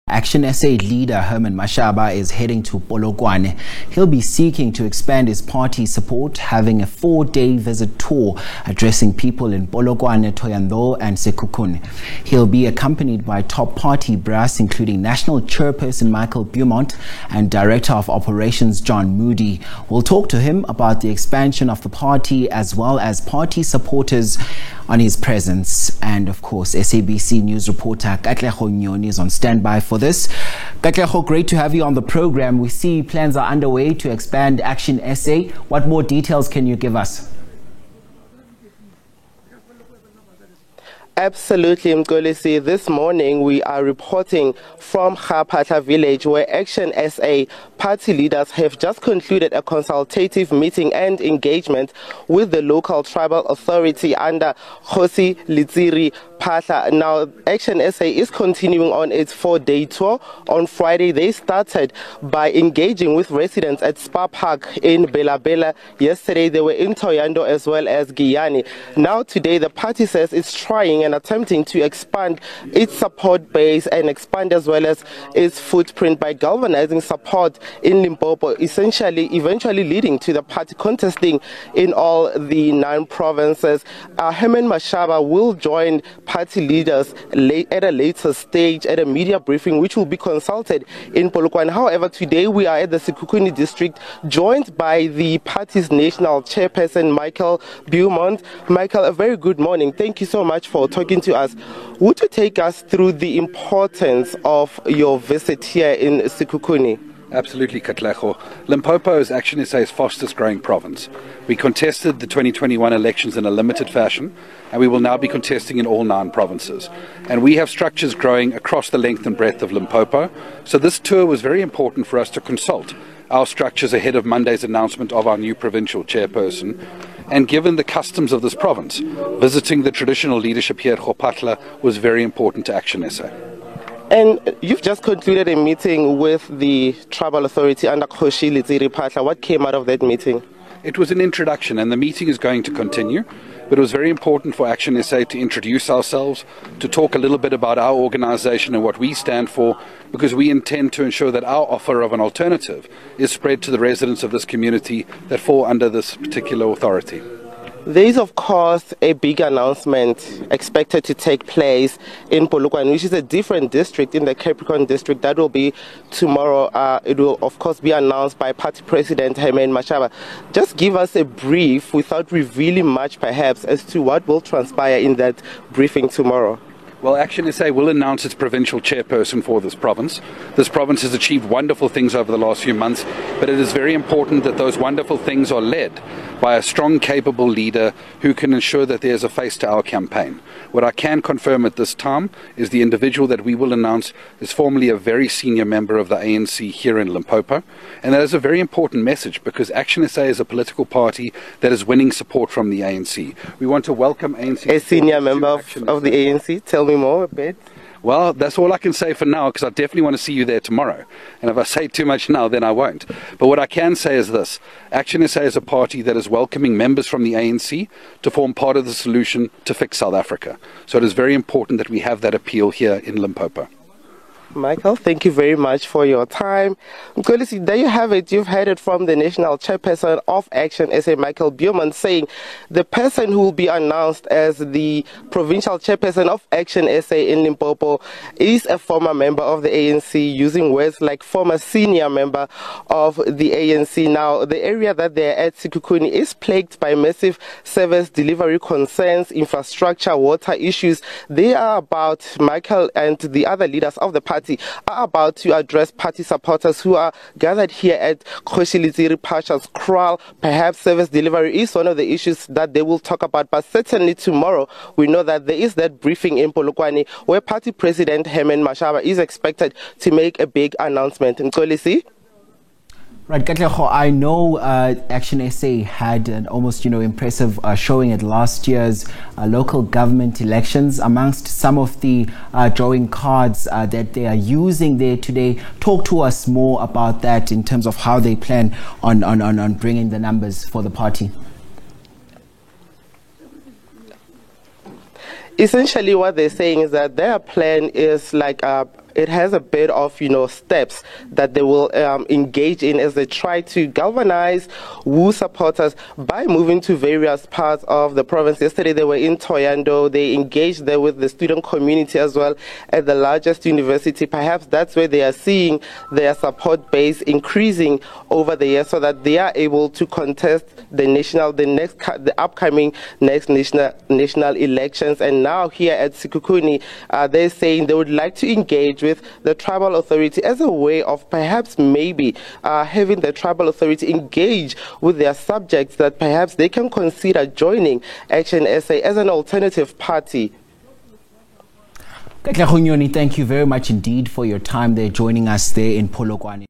Action SA leader Herman Mashaba is heading to Polokwane. He'll be seeking to expand his party support, having a 4-day visit tour addressing people in Polokwane, Thohoyandou and Sekhukhune. He'll be accompanied by top party brass, including National Chairperson Michael Beaumont and Director of Operations John Moody. We'll talk to him about the expansion of the party as well as party supporters on his presence. And of course, SABC News reporter Katlego Nyoni is on standby for this. Katlego, great to have you on the program. We see plans are underway to expand Action SA. What more details can you give us? Absolutely, Mkolisi. This morning we are reporting from Khaphatla village where Action SA party leaders have just concluded a consultative meeting and engagement with the local tribal authority under Kgosi Letsiri Phahla. Now, Action SA is continuing on its 4-day tour. On Friday, they started by engaging with residents at Spa Park in Bela Bela. Yesterday, they were in Thohoyandou as well as Giyani. Now, today, the party says it's trying and attempting to expand its support base and expand as well as its footprint by galvanizing support in Limpopo, eventually leading to the party contesting in all the 9 provinces. Herman Mashaba will join party leaders at a later stage at a media briefing which will be consulted in Polokwane. However, today we are at the Sekhukhune district joined by the party's national chairperson Michael Beaumont. Michael, a very good morning. Thank you so much for talking to us. Would you take us through the importance of your visit here in Sekhukhune? Absolutely, Katlego. Limpopo is Action SA's fastest growing province. We contested the 2021 elections in a limited fashion, and we will now be contesting in all 9 provinces. And we have structures growing across the length and breadth of Limpopo, so this tour was very important for us to consult our structures ahead of Monday's announcement of our new provincial chairperson. And given the customs of this province, visiting the traditional leadership here at Khaphatla was very important to Action SA. And you've just concluded a meeting with the tribal authority under Kgosi Letsiri Phahla. What came out of that meeting? It was an introduction, and the meeting is going to continue. But it was very important for Action SA to introduce ourselves, to talk a little bit about our organization and what we stand for, because we intend to ensure that our offer of an alternative is spread to the residents of this community that fall under this particular authority. There is, of course, a big announcement expected to take place in Polokwane, which is a different district in the Capricorn district. That will be tomorrow. It will, of course, be announced by party president Herman Mashaba. Just give us a brief, without revealing much perhaps, as to what will transpire in that briefing tomorrow. Well, Action SA will announce its provincial chairperson for this province. This province has achieved wonderful things over the last few months, but it is very important that those wonderful things are led by a strong, capable leader who can ensure that there's a face to our campaign. What I can confirm at this time is the individual that we will announce is formerly a very senior member of the ANC here in Limpopo, and that is a very important message because Action SA is a political party that is winning support from the ANC. We want to welcome ANC. A senior member of the ANC? Tell me more a bit. Well, that's all I can say for now, because I definitely want to see you there tomorrow. And if I say too much now, then I won't. But what I can say is this. Action SA is a party that is welcoming members from the ANC to form part of the solution to fix South Africa. So it is very important that we have that appeal here in Limpopo. Michael, thank you very much for your time. Mkolisi, there you have it. You've heard it from the national chairperson of Action SA, Michael Beaumont, saying the person who will be announced as the provincial chairperson of Action SA in Limpopo is a former member of the ANC, using words like former senior member of the ANC. Now, the area that they're at, Sekhukhune, is plagued by massive service delivery concerns, infrastructure, water issues. They are about, Michael and the other leaders of the party are about to address party supporters who are gathered here at Kgosi Letsiri Phahla's kraal. Perhaps service delivery is one of the issues that they will talk about, but certainly tomorrow we know that there is that briefing in Polokwane where party president Herman Mashaba is expected to make a big announcement. Mkolisi? Right, Katlego, I know Action SA had an almost, impressive showing at last year's local government elections. Amongst some of the drawing cards that they are using there today, talk to us more about that in terms of how they plan on bringing the numbers for the party. Essentially what they're saying is that their plan is like it has a bit of, steps that they will engage in as they try to galvanize Wu supporters by moving to various parts of the province. Yesterday they were in Thohoyandou. They engaged there with the student community as well at the largest university. Perhaps that's where they are seeing their support base increasing over the years, so that they are able to contest the upcoming next national elections. And now here at Sekhukhune, they're saying they would like to engage with the tribal authority as a way of perhaps maybe having the tribal authority engage with their subjects, that perhaps they can consider joining Action SA as an alternative party. Thank you very much indeed for your time there, joining us there in Polokwane.